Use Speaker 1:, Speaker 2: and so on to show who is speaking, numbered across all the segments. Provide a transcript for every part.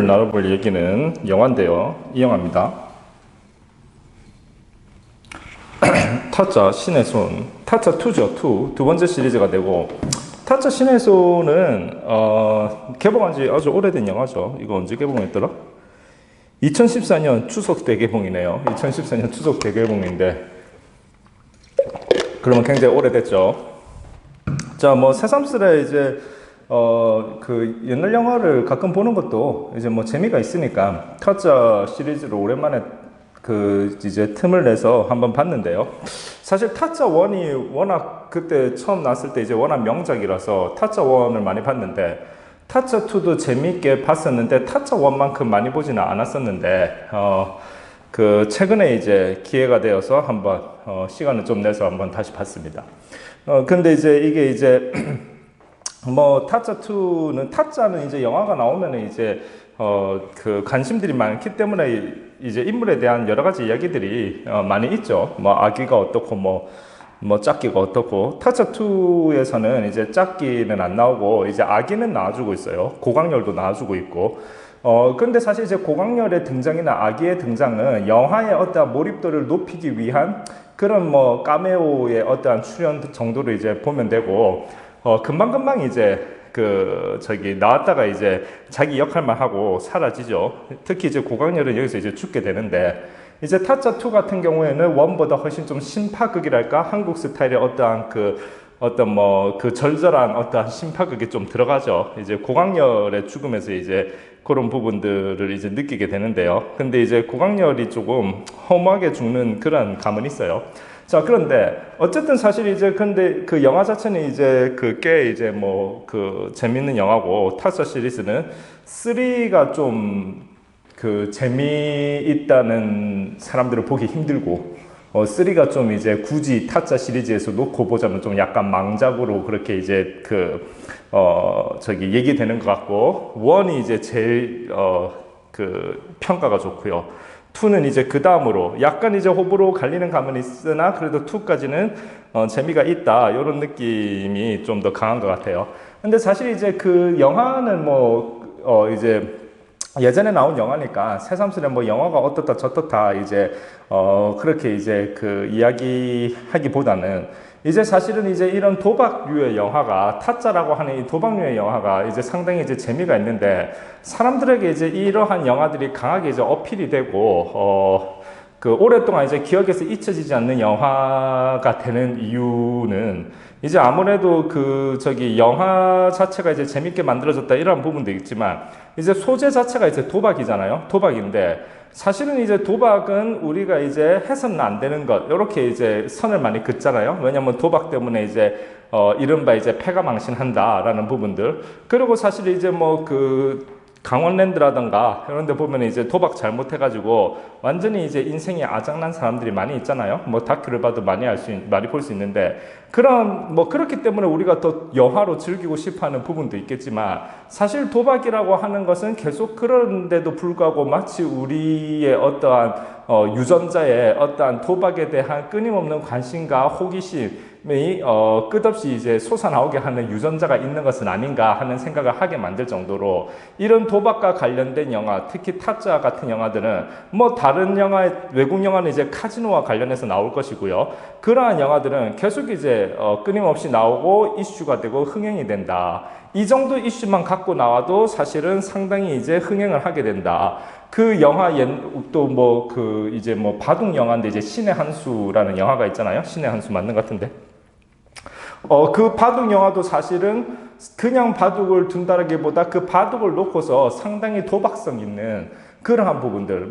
Speaker 1: 오늘 나눠볼 얘기는 영화인데요. 이 영화입니다. 타짜 신의 손, 타짜 2죠. 2. 두 번째 시리즈가 되고, 타짜 신의 손은 개봉한 지 아주 오래된 영화죠. 이거 언제 개봉했더라? 2014년 추석 대개봉이네요. 2014년 추석 대개봉인데, 그러면 굉장히 오래됐죠. 자, 뭐 새삼스레 이제 그 옛날 영화를 가끔 보는 것도 이제 뭐 재미가 있으니까 타짜 시리즈를 오랜만에 그 이제 틈을 내서 한번 봤는데요. 사실 타짜 1이 워낙 그때 처음 나왔을 때 이제 워낙 명작이라서 타짜 1을 많이 봤는데, 타짜 2도 재미있게 봤었는데 타짜 1만큼 많이 보지는 않았었는데, 그 최근에 이제 기회가 되어서 한번 시간을 좀 내서 한번 다시 봤습니다. 근데 이제 이게 이제 뭐 타짜2는 타짜는 이제 영화가 나오면은 이제 그 관심들이 많기 때문에 이제 인물에 대한 여러 가지 이야기들이 많이 있죠. 뭐 아기가 어떻고 뭐 짝기가 어떻고. 타짜2에서는 이제 짝기는 안 나오고 이제 아기는 나와주고 있어요. 고강렬도 나와주고 있고. 근데 사실 이제 고강렬의 등장이나 아기의 등장은 영화의 어떠한 몰입도를 높이기 위한 그런 뭐 카메오의 어떠한 출연 정도로 이제 보면 되고, 금방금방 이제 나왔다가 이제 자기 역할만 하고 사라지죠. 특히 이제 고강렬은 여기서 이제 죽게 되는데, 이제 타짜2 같은 경우에는 원보다 훨씬 좀 신파극이랄까? 한국 스타일의 어떠한 그 절절한 어떠한 심파극이 좀 들어가죠. 이제 고강렬의 죽음에서 이제 그런 부분들을 이제 느끼게 되는데요. 근데 이제 고강렬이 조금 허무하게 죽는 그런 감은 있어요. 자, 그런데 어쨌든 사실 이제 근데 그 영화 자체는 이제 꽤 이제 뭐 재밌는 영화고, 타짜 시리즈는 3가 좀 재미있다는 사람들을 보기 힘들고, 3가 좀 이제 굳이 타짜 시리즈에서 놓고 보자면 좀 약간 망작으로 그렇게 이제 얘기되는 것 같고, 1이 이제 제일 평가가 좋고요. 2는 이제 그 다음으로 약간 이제 호불호 갈리는 감은 있으나 그래도 2까지는 재미가 있다, 이런 느낌이 좀 더 강한 것 같아요. 근데 사실 이제 그 영화는 이제 예전에 나온 영화니까 새삼스레 뭐 영화가 어떻다 저떻다 이제 그렇게 이제 이야기하기보다는, 이제 사실은 이제 이런 도박류의 영화가, 타짜라고 하는 이 도박류의 영화가 이제 상당히 이제 재미가 있는데, 사람들에게 이제 이러한 영화들이 강하게 이제 어필이 되고 오랫동안 이제 기억에서 잊혀지지 않는 영화가 되는 이유는, 이제 아무래도 영화 자체가 이제 재밌게 만들어졌다, 이런 부분도 있지만, 이제 소재 자체가 이제 도박이잖아요. 도박인데, 사실은 이제 도박은 우리가 이제 해서는 안 되는 것, 이렇게 이제 선을 많이 긋잖아요. 왜냐면 도박 때문에 이제 이른바 이제 패가 망신한다라는 부분들. 그리고 사실 이제 강원랜드라던가 이런 데 보면 이제 도박 잘못해가지고 완전히 이제 인생이 아작난 사람들이 많이 있잖아요. 뭐 다큐를 봐도 많이 볼 수 있는데, 그렇기 때문에 우리가 더 영화로 즐기고 싶어 하는 부분도 있겠지만, 사실 도박이라고 하는 것은 계속 그런데도 불구하고 마치 우리의 어떠한 유전자의 어떠한 도박에 대한 끊임없는 관심과 호기심이 끝없이 이제 솟아나오게 하는 유전자가 있는 것은 아닌가 하는 생각을 하게 만들 정도로, 이런 도박과 관련된 영화, 특히 타짜 같은 영화들은 뭐 다른 외국 영화는 이제 카지노와 관련해서 나올 것이고요. 그러한 영화들은 계속 이제 끊임없이 나오고 이슈가 되고 흥행이 된다. 이 정도 이슈만 갖고 나와도 사실은 상당히 이제 흥행을 하게 된다. 그 영화 이제 바둑 영화인데, 이제 신의 한 수라는 영화가 있잖아요. 신의 한 수 맞는 것 같은데. 그 바둑 영화도 사실은 그냥 바둑을 둔다라기보다 그 바둑을 놓고서 상당히 도박성 있는 그러한 부분들,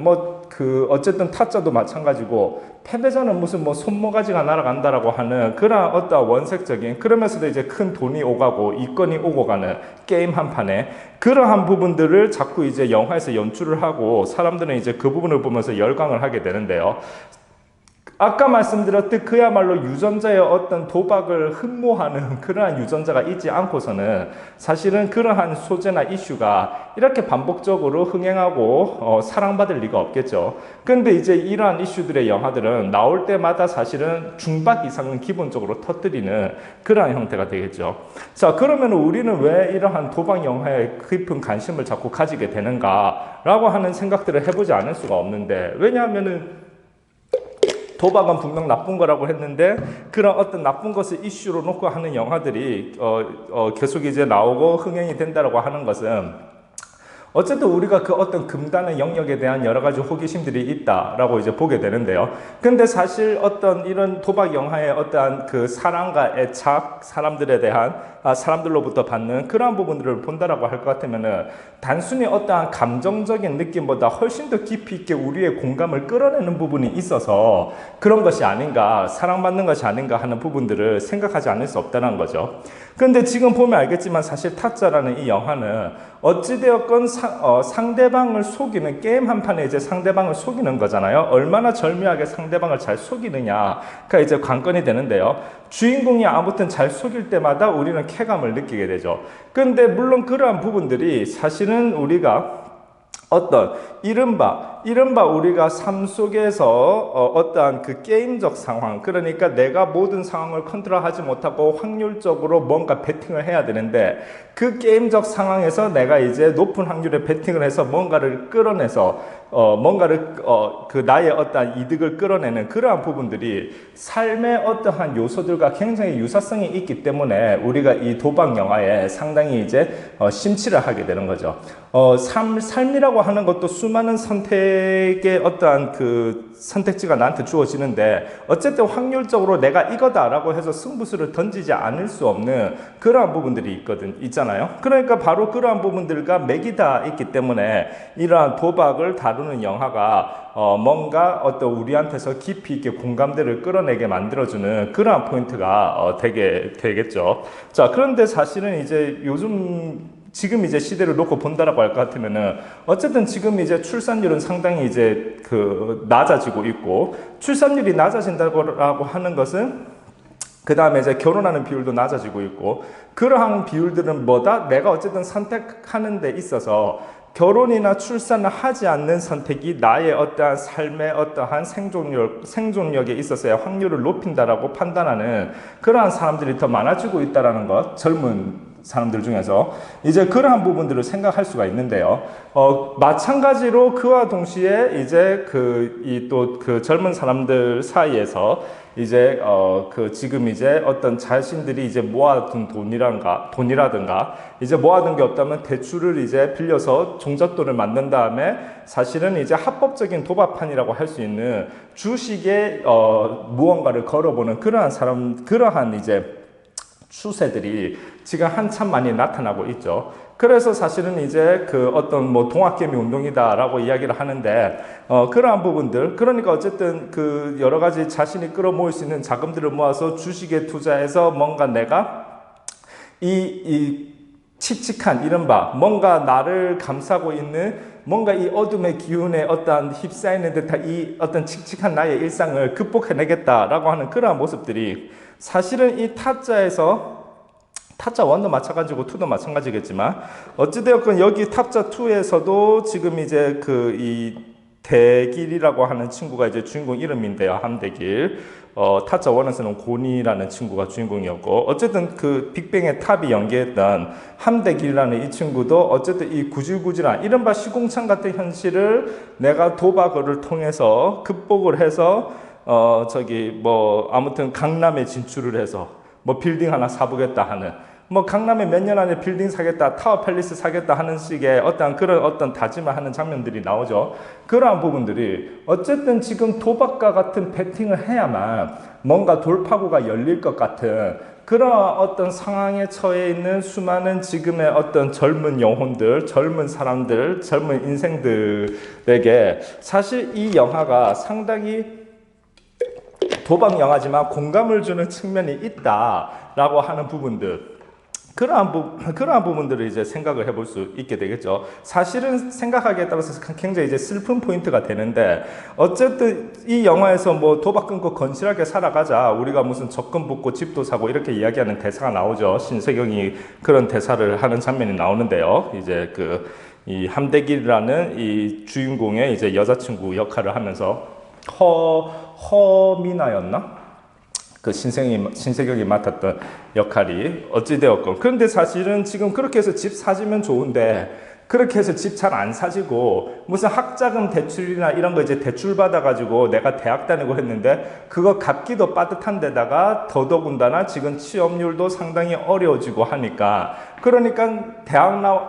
Speaker 1: 어쨌든 타짜도 마찬가지고, 패배자는 무슨 손모가지가 날아간다라고 하는 그런 어떤 원색적인, 그러면서도 이제 큰 돈이 오가고 이권이 오고 가는 게임 한 판에 그러한 부분들을 자꾸 이제 영화에서 연출을 하고, 사람들은 이제 그 부분을 보면서 열광을 하게 되는데요. 아까 말씀드렸듯 그야말로 유전자의 어떤 도박을 흠모하는 그러한 유전자가 있지 않고서는 사실은 그러한 소재나 이슈가 이렇게 반복적으로 흥행하고 사랑받을 리가 없겠죠. 근데 이제 이러한 이슈들의 영화들은 나올 때마다 사실은 중박 이상은 기본적으로 터뜨리는 그러한 형태가 되겠죠. 자, 그러면 우리는 왜 이러한 도박 영화에 깊은 관심을 자꾸 가지게 되는가라고 하는 생각들을 해보지 않을 수가 없는데, 왜냐하면은 도박은 분명 나쁜 거라고 했는데 그런 어떤 나쁜 것을 이슈로 놓고 하는 영화들이 계속 이제 나오고 흥행이 된다라고 하는 것은 어쨌든 우리가 그 어떤 금단의 영역에 대한 여러 가지 호기심들이 있다라고 이제 보게 되는데요. 근데 사실 어떤 이런 도박 영화의 어떠한 그 사랑과 애착, 사람들에 대한 사람들로부터 받는 그러한 부분들을 본다라고 할 것 같으면은 단순히 어떠한 감정적인 느낌보다 훨씬 더 깊이 있게 우리의 공감을 끌어내는 부분이 있어서 그런 것이 아닌가, 사랑받는 것이 아닌가 하는 부분들을 생각하지 않을 수 없다는 거죠. 근데 지금 보면 알겠지만 사실 타짜라는 이 영화는 어찌되었건 상대방을 속이는, 게임 한 판에 이제 상대방을 속이는 거잖아요. 얼마나 절묘하게 상대방을 잘 속이느냐가 이제 관건이 되는데요. 주인공이 아무튼 잘 속일 때마다 우리는 쾌감을 느끼게 되죠. 근데 물론 그러한 부분들이 사실은 우리가 어떤 이른바 우리가 삶 속에서 어떠한 그 게임적 상황, 그러니까 내가 모든 상황을 컨트롤하지 못하고 확률적으로 뭔가 베팅을 해야 되는데 그 게임적 상황에서 내가 이제 높은 확률의 베팅을 해서 뭔가를 끌어내서 뭔가를 그 나의 어떠한 이득을 끌어내는 그러한 부분들이 삶의 어떠한 요소들과 굉장히 유사성이 있기 때문에 우리가 이 도박 영화에 상당히 이제 심취를 하게 되는 거죠. 삶이라고 하는 것도 수많은 선택의 어떠한 그 선택지가 나한테 주어지는데 어쨌든 확률적으로 내가 이거다라고 해서 승부수를 던지지 않을 수 없는 그러한 부분들이 있잖아요. 그러니까 바로 그러한 부분들과 맥이 다 있기 때문에 이러한 도박을 다루는 영화가 뭔가 어떤 우리한테서 깊이 있게 공감대를 끌어내게 만들어주는 그러한 포인트가 되겠죠. 자, 그런데 사실은 이제 지금 이제 시대를 놓고 본다라고 할 것 같으면은 어쨌든 지금 이제 출산율은 상당히 이제 낮아지고 있고, 출산율이 낮아진다고 하는 것은 그 다음에 이제 결혼하는 비율도 낮아지고 있고, 그러한 비율들은 뭐다? 내가 어쨌든 선택하는 데 있어서 결혼이나 출산을 하지 않는 선택이 나의 어떠한 삶의 어떠한 생존력에 있어서의 확률을 높인다라고 판단하는 그러한 사람들이 더 많아지고 있다라는 것, 젊은 사람들 중에서 이제 그러한 부분들을 생각할 수가 있는데요. 마찬가지로 그와 동시에 이제 그 젊은 사람들 사이에서 이제 지금 이제 어떤 자신들이 이제 모아둔 돈이라든가 이제 모아둔 게 없다면 대출을 이제 빌려서 종잣돈을 만든 다음에 사실은 이제 합법적인 도박판이라고 할 수 있는 주식에 무언가를 걸어보는 그러한 이제 추세들이 지금 한참 많이 나타나고 있죠. 그래서 사실은 이제 어떤 동학개미 운동이다라고 이야기를 하는데, 그러한 부분들, 그러니까 어쨌든 여러 가지 자신이 끌어모을 수 있는 자금들을 모아서 주식에 투자해서 뭔가 내가 이 칙칙한 이른바 뭔가 나를 감싸고 있는 뭔가 이 어둠의 기운에 어떠한 휩싸이는 듯한 이 어떤 칙칙한 나의 일상을 극복해내겠다라고 하는 그러한 모습들이 사실은 이 타짜 1도 마찬가지고 2도 마찬가지겠지만 어찌되었건 여기 타짜 2에서도 지금 이제 이 대길이라고 하는 친구가 이제 주인공 이름인데요. 함대길. 타짜 1에서는 고니라는 친구가 주인공이었고, 어쨌든 빅뱅의 탑이 연기했던 함대길이라는 이 친구도 어쨌든 이 구질구질한 이른바 시공창 같은 현실을 내가 도박을 통해서 극복을 해서 아무튼 강남에 진출을 해서 빌딩 하나 사보겠다 하는, 강남에 몇 년 안에 빌딩 사겠다, 타워 팰리스 사겠다 하는 식의 그런 다짐을 하는 장면들이 나오죠. 그러한 부분들이 어쨌든 지금 도박과 같은 베팅을 해야만 뭔가 돌파구가 열릴 것 같은 그런 어떤 상황에 처해 있는 수많은 지금의 어떤 젊은 영혼들, 젊은 사람들, 젊은 인생들에게 사실 이 영화가 상당히 도박 영화지만 공감을 주는 측면이 있다라고 하는 부분들. 그러한 부분들을 이제 생각을 해볼 수 있게 되겠죠. 사실은 생각하기에 따라서 굉장히 이제 슬픈 포인트가 되는데, 어쨌든 이 영화에서 뭐 도박 끊고 건실하게 살아가자, 우리가 무슨 적금 붓고 집도 사고 이렇게 이야기하는 대사가 나오죠. 신세경이 그런 대사를 하는 장면이 나오는데요. 이제 이 함대길이라는 이 주인공의 이제 여자친구 역할을 하면서 허미나였나? 그 신세경이 맡았던 역할이 어찌되었건. 그런데 사실은 지금 그렇게 해서 집 사주면 좋은데, 그렇게 해서 집 잘 안 사지고 무슨 학자금 대출이나 이런 거 이제 대출 받아가지고 내가 대학 다니고 했는데 그거 갚기도 빠듯한 데다가 더더군다나 지금 취업률도 상당히 어려워지고 하니까, 그러니까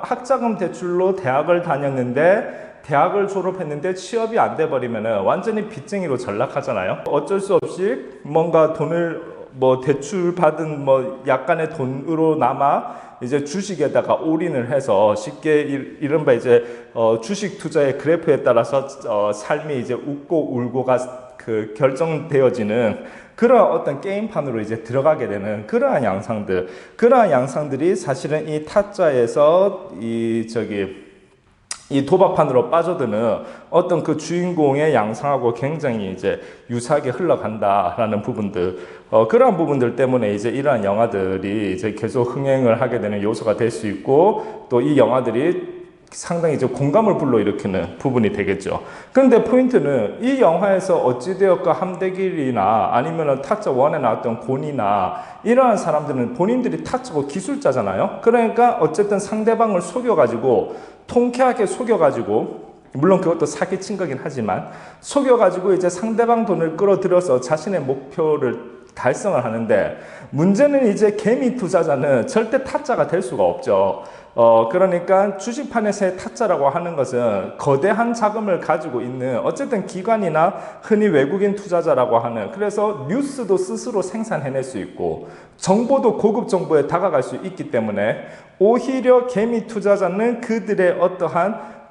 Speaker 1: 학자금 대출로 대학을 다녔는데 대학을 졸업했는데 취업이 안 돼 버리면은 완전히 빚쟁이로 전락하잖아요. 어쩔 수 없이 뭔가 돈을 뭐 대출 받은 뭐 약간의 돈으로나마 이제 주식에다가 올인을 해서 쉽게 이른바 이제 주식 투자의 그래프에 따라서 삶이 이제 웃고 울고가 결정되어지는 그러한 어떤 게임판으로 이제 들어가게 되는 그러한 양상들이 사실은 이 타짜에서 이 도박판으로 빠져드는 어떤 그 주인공의 양상하고 굉장히 이제 유사하게 흘러간다라는 부분들, 그러한 부분들 때문에 이제 이러한 영화들이 이제 계속 흥행을 하게 되는 요소가 될 수 있고, 또 이 영화들이 상당히 이제 공감을 불러일으키는 부분이 되겠죠. 그런데 포인트는 이 영화에서 어찌되었건 함대길이나 아니면은 타짜 1에 나왔던 곤이나 이러한 사람들은 본인들이 타짜고 기술자잖아요. 그러니까 어쨌든 상대방을 속여가지고, 통쾌하게 속여가지고, 물론 그것도 사기친 거긴 하지만 속여가지고 이제 상대방 돈을 끌어들여서 자신의 목표를 달성을 하는데, 문제는 이제 개미 투자자는 절대 타짜가 될 수가 없죠. 그러니까 주식판에서의 타짜라고 하는 것은 거대한 자금을 가지고 있는 어쨌든 기관이나 흔히 외국인 투자자라고 하는, 그래서 뉴스도 스스로 생산해낼 수 있고 정보도 고급 정보에 다가갈 수 있기 때문에 오히려 개미 투자자는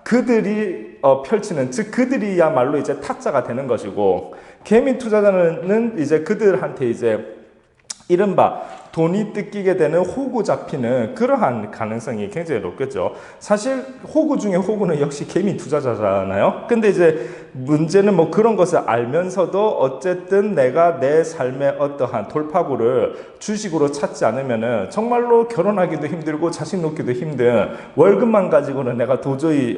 Speaker 1: 그들이 펼치는, 즉 그들이야말로 이제 타짜가 되는 것이고, 개미 투자자는 이제 그들한테 이제 이른바 돈이 뜯기게 되는 호구 잡히는 그러한 가능성이 굉장히 높겠죠. 사실 호구 중에 호구는 역시 개미 투자자잖아요. 근데 이제 문제는 뭐 그런 것을 알면서도 어쨌든 내가 내 삶의 어떠한 돌파구를 주식으로 찾지 않으면은 정말로 결혼하기도 힘들고 자식 놓기도 힘든, 월급만 가지고는 내가 도저히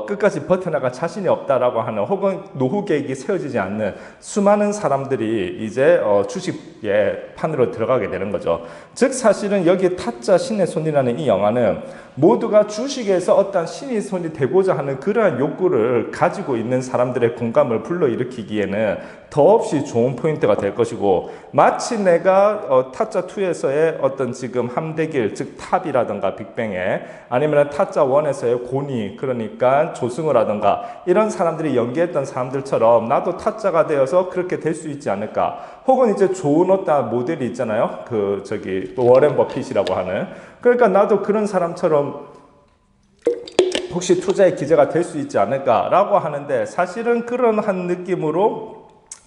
Speaker 1: 끝까지 버텨나갈 자신이 없다라고 하는, 혹은 노후 계획이 세워지지 않는 수많은 사람들이 이제 주식의 판으로 들어가게 되는 거죠. 즉 사실은 여기 타짜 신의 손이라는 이 영화는 모두가 주식에서 어떤 신의 손이 되고자 하는 그러한 욕구를 가지고 있는 사람들의 공감을 불러일으키기에는 더없이 좋은 포인트가 될 것이고, 마치 내가 타짜2에서의 어떤 지금 함대길, 즉 탑이라든가 빅뱅에, 아니면 타짜1에서의 고니, 그러니까 조승우라든가 이런 사람들이 연기했던 사람들처럼 나도 타짜가 되어서 그렇게 될 수 있지 않을까. 혹은 이제 좋은 어떤 모델이 있잖아요. 워렌 버핏이라고 하는. 그러니까 나도 그런 사람처럼 혹시 투자의 기재가 될 수 있지 않을까라고 하는데, 사실은 그런 한 느낌으로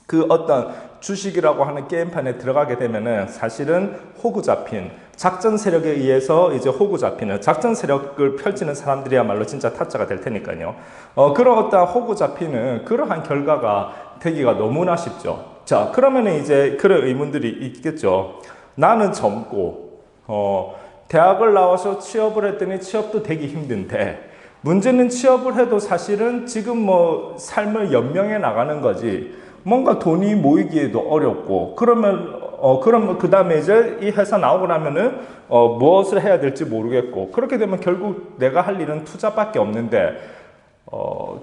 Speaker 1: 그 어떤 주식이라고 하는 게임판에 들어가게 되면은 사실은 호구 잡힌, 작전 세력에 의해서 이제 호구 잡히는, 작전 세력을 펼치는 사람들이야말로 진짜 타짜가 될 테니까요. 그런 어떤 호구 잡히는 그러한 결과가 되기가 너무나 쉽죠. 자, 그러면은 이제 그런 의문들이 있겠죠. 나는 젊고, 대학을 나와서 취업을 했더니 취업도 되기 힘든데, 문제는 취업을 해도 사실은 지금 뭐 삶을 연명해 나가는 거지, 뭔가 돈이 모이기에도 어렵고, 그러면 그 다음에 이제 이 회사 나오고 나면은, 무엇을 해야 될지 모르겠고, 그렇게 되면 결국 내가 할 일은 투자밖에 없는데,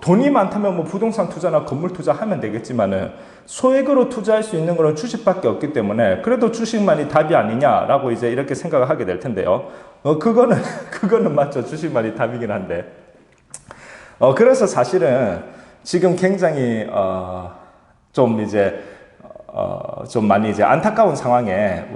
Speaker 1: 돈이 많다면 뭐 부동산 투자나 건물 투자하면 되겠지만은, 소액으로 투자할 수 있는 거는 주식밖에 없기 때문에, 그래도 주식만이 답이 아니냐라고 이제 이렇게 생각을 하게 될 텐데요. 그거는 맞죠. 주식만이 답이긴 한데. 그래서 사실은 지금 굉장히, 좀 많이 이제 안타까운 상황에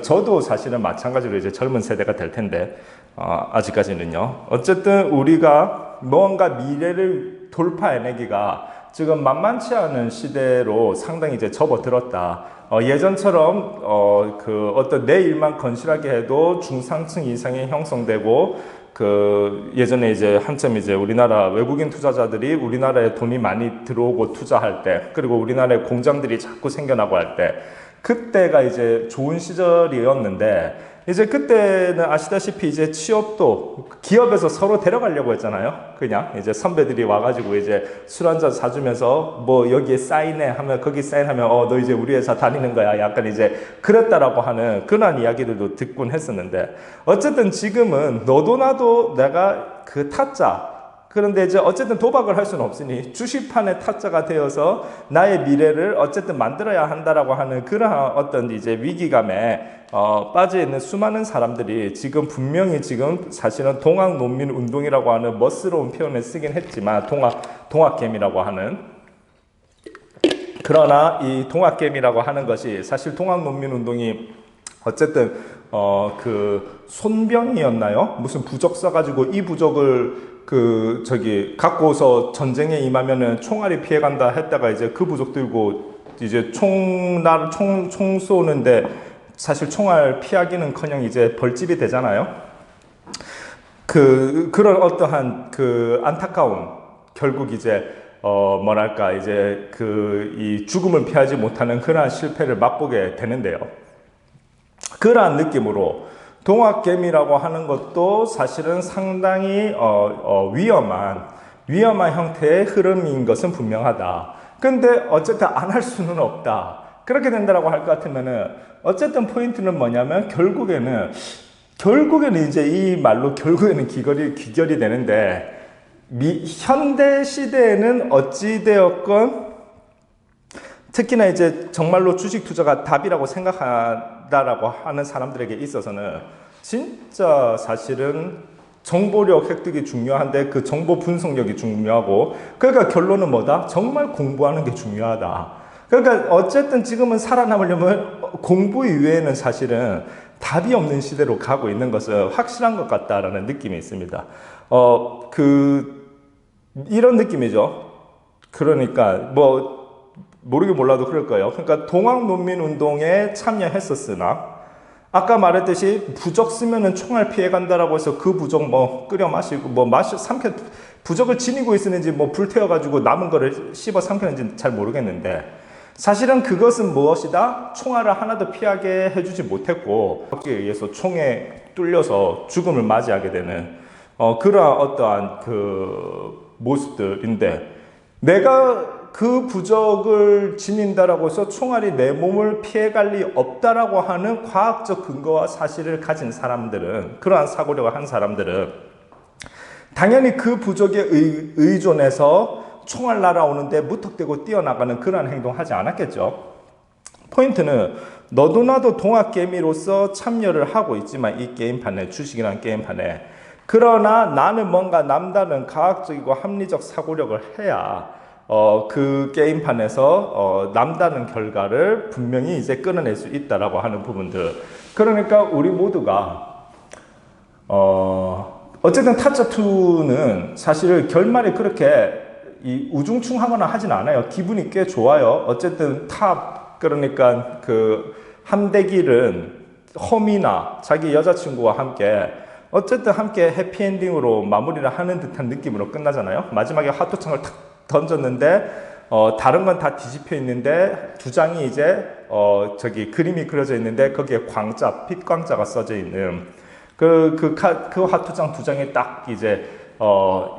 Speaker 1: 저도 사실은 마찬가지로 이제 젊은 세대가 될 텐데, 아직까지는요. 어쨌든 우리가 뭔가 미래를 돌파해내기가 지금 만만치 않은 시대로 상당히 이제 접어들었다. 예전처럼 그 어떤 내 일만 건실하게 해도 중상층 이상이 형성되고 그 예전에 이제 한참 이제 우리나라 외국인 투자자들이 우리나라에 돈이 많이 들어오고 투자할 때, 그리고 우리나라에 공장들이 자꾸 생겨나고 할 때, 그때가 이제 좋은 시절이었는데, 이제 그때는 아시다시피 이제 취업도 기업에서 서로 데려가려고 했잖아요. 그냥 이제 선배들이 와가지고 이제 술 한잔 사주면서 뭐 여기에 사인해 하면 거기 사인하면 너 이제 우리 회사 다니는 거야. 약간 이제 그랬다라고 하는 그런 이야기들도 듣곤 했었는데, 어쨌든 지금은 너도 나도 내가 그 타짜, 그런데 이제 어쨌든 도박을 할 수는 없으니 주식판의 타짜가 되어서 나의 미래를 어쨌든 만들어야 한다라고 하는 그러한 어떤 이제 위기감에 빠져 있는 수많은 사람들이 지금 분명히 지금 사실은 동학농민운동이라고 하는 멋스러운 표현을 쓰긴 했지만 동학개미라고 하는, 그러나 이 동학개미라고 하는 것이 사실 동학농민운동이 어쨌든 그 손병이었나요? 무슨 부적 써가지고 이 부적을 갖고서 전쟁에 임하면은 총알이 피해간다 했다가 이제 그 부적 들고 이제 총 쏘는데 사실 총알 피하기는커녕 이제 벌집이 되잖아요. 그런 어떠한 그 안타까운, 결국 이제 뭐랄까 이제 이 죽음을 피하지 못하는 그러한 실패를 맛보게 되는데요. 그러한 느낌으로 동학개미라고 하는 것도 사실은 상당히 위험한 형태의 흐름인 것은 분명하다. 근데 어쨌든 안 할 수는 없다. 그렇게 된다라고 할 것 같으면은 어쨌든 포인트는 뭐냐면 결국에는 이제 이 말로 결국에는 귀결이 되는데, 현대 시대에는 어찌되었건 특히나 이제 정말로 주식 투자가 답이라고 생각한다라고 하는 사람들에게 있어서는 진짜 사실은 정보력 획득이 중요한데 그 정보 분석력이 중요하고, 그러니까 결론은 뭐다? 정말 공부하는 게 중요하다. 그러니까 어쨌든 지금은 살아남으려면 공부 이외에는 사실은 답이 없는 시대로 가고 있는 것은 확실한 것 같다라는 느낌이 있습니다. 이런 느낌이죠. 그러니까 모르긴 몰라도 그럴 거예요. 그러니까 동학농민운동에 참여했었으나 아까 말했듯이 부적 쓰면은 총알 피해 간다라고 해서 그 부적 끓여 마시고 부적을 지니고 있었는지 불태워가지고 남은 거를 씹어 삼켰는지 잘 모르겠는데, 사실은 그것은 무엇이다? 총알을 하나도 피하게 해주지 못했고 거기에 의해서 총에 뚫려서 죽음을 맞이하게 되는 그러한 어떠한 그 모습들인데, 내가 그 부적을 지닌다라고 해서 총알이 내 몸을 피해갈 리 없다라고 하는 과학적 근거와 사실을 가진 사람들은, 그러한 사고력을 한 사람들은 당연히 그 부적에 의존해서 총알 날아오는데 무턱대고 뛰어나가는 그러한 행동을 하지 않았겠죠. 포인트는 너도 나도 동학개미로서 참여를 하고 있지만 이 게임판에, 주식이라는 게임판에, 그러나 나는 뭔가 남다른 과학적이고 합리적 사고력을 해야 그 게임판에서 남다른 결과를 분명히 이제 끊어낼 수 있다라고 하는 부분들. 그러니까 우리 모두가 어쨌든 타짜2는 사실 결말이 그렇게 우중충하거나 하진 않아요. 기분이 꽤 좋아요. 어쨌든 그러니까 그 함대길은 허미나 자기 여자친구와 함께 어쨌든 함께 해피엔딩으로 마무리를 하는 듯한 느낌으로 끝나잖아요. 마지막에 화투창을 탁 던졌는데 다른 건 다 뒤집혀 있는데 두 장이 이제 그림이 그려져 있는데 거기에 빛광자가 써져 있는 그 화투장 두 장이 딱 이제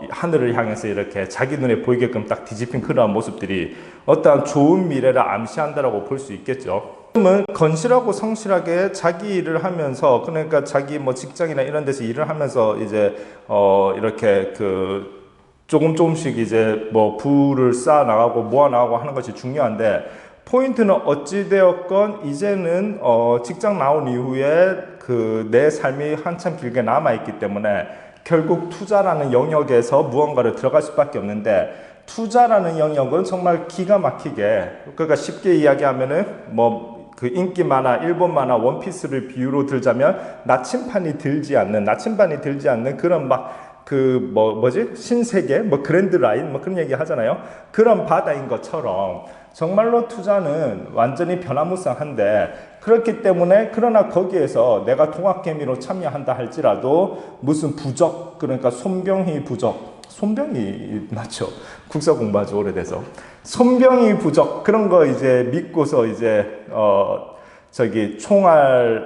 Speaker 1: 하늘을 향해서 이렇게 자기 눈에 보이게끔 딱 뒤집힌 그러한 모습들이 어떠한 좋은 미래를 암시한다라고 볼 수 있겠죠. 지금은 건실하고 성실하게 자기 일을 하면서, 그러니까 자기 직장이나 이런 데서 일을 하면서 이제 이렇게 조금씩 이제 부를 쌓아 나가고 모아 나가고 하는 것이 중요한데, 포인트는 어찌되었건 이제는 직장 나온 이후에 내 삶이 한참 길게 남아 있기 때문에 결국 투자라는 영역에서 무언가를 들어갈 수밖에 없는데, 투자라는 영역은 정말 기가 막히게, 그러니까 쉽게 이야기하면은 인기 만화, 일본 만화 원피스를 비유로 들자면 나침반이 들지 않는 그런 뭐지? 신세계? 뭐 그랜드 라인? 뭐 그런 얘기 하잖아요. 그런 바다인 것처럼 정말로 투자는 완전히 변화무쌍한데 그렇기 때문에 그러나 거기에서 내가 동학개미로 참여한다 할지라도 무슨 부적, 그러니까 손병희 부적, 손병희 맞죠? 국사 공부하죠 오래돼서 손병희 부적 그런 거 이제 믿고서 이제 총알에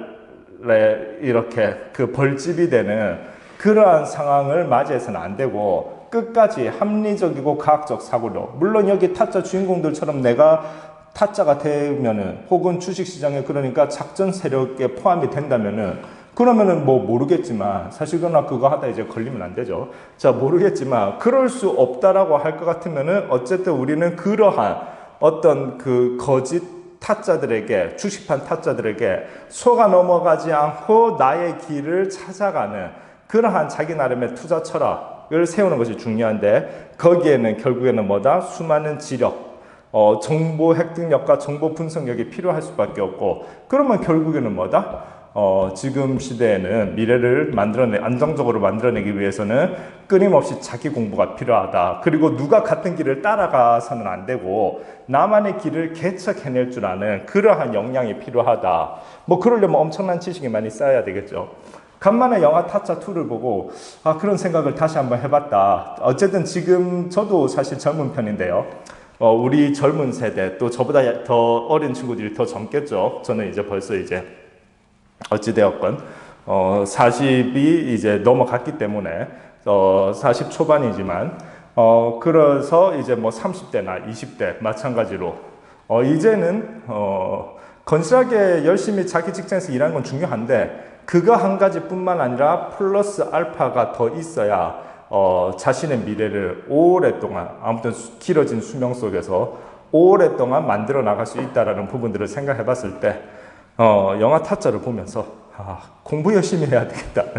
Speaker 1: 이렇게 그 벌집이 되는 그러한 상황을 맞이해서는 안 되고 끝까지 합리적이고 과학적 사고로 물론 여기 타짜 주인공들처럼 내가 타짜가 되면은 혹은 주식시장에 그러니까 작전 세력에 포함이 된다면은 그러면은 뭐 모르겠지만 사실 그러나 그거 하다 이제 걸리면 안 되죠. 자 모르겠지만 그럴 수 없다라고 할 것 같으면은 어쨌든 우리는 그러한 어떤 그 거짓 타짜들에게 주식판 타짜들에게 속아 넘어가지 않고 나의 길을 찾아가는 그러한 자기 나름의 투자 철학을 세우는 것이 중요한데 거기에는 결국에는 뭐다? 수많은 지력 정보 획득력과 정보 분석력이 필요할 수밖에 없고 그러면 결국에는 뭐다? 지금 시대에는 미래를 안정적으로 만들어내기 위해서는 끊임없이 자기 공부가 필요하다. 그리고 누가 같은 길을 따라가서는 안 되고 나만의 길을 개척해낼 줄 아는 그러한 역량이 필요하다. 뭐 그러려면 엄청난 지식이 많이 쌓여야 되겠죠. 간만에 영화 타짜 2를 보고 그런 생각을 다시 한번 해봤다. 어쨌든 지금 저도 사실 젊은 편인데요. 우리 젊은 세대 또 저보다 더 어린 친구들이 더 젊겠죠. 저는 이제 벌써 이제 어찌되었건 40이 이제 넘어갔기 때문에 40 초반이지만 그래서 이제 뭐 30대나 20대 마찬가지로 이제는 건실하게 열심히 자기 직장에서 일하는 건 중요한데 그거 한 가지뿐만 아니라 플러스 알파가 더 있어야 자신의 미래를 오랫동안 아무튼 길어진 수명 속에서 오랫동안 만들어 나갈 수 있다라는 부분들을 생각해 봤을 때 영화 타짜를 보면서 공부 열심히 해야 되겠다는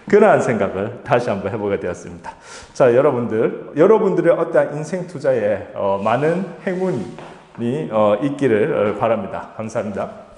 Speaker 1: 그러한 생각을 다시 한번 해보게 되었습니다. 자, 여러분들의 어떠한 인생 투자에 많은 행운이 있기를 바랍니다. 감사합니다.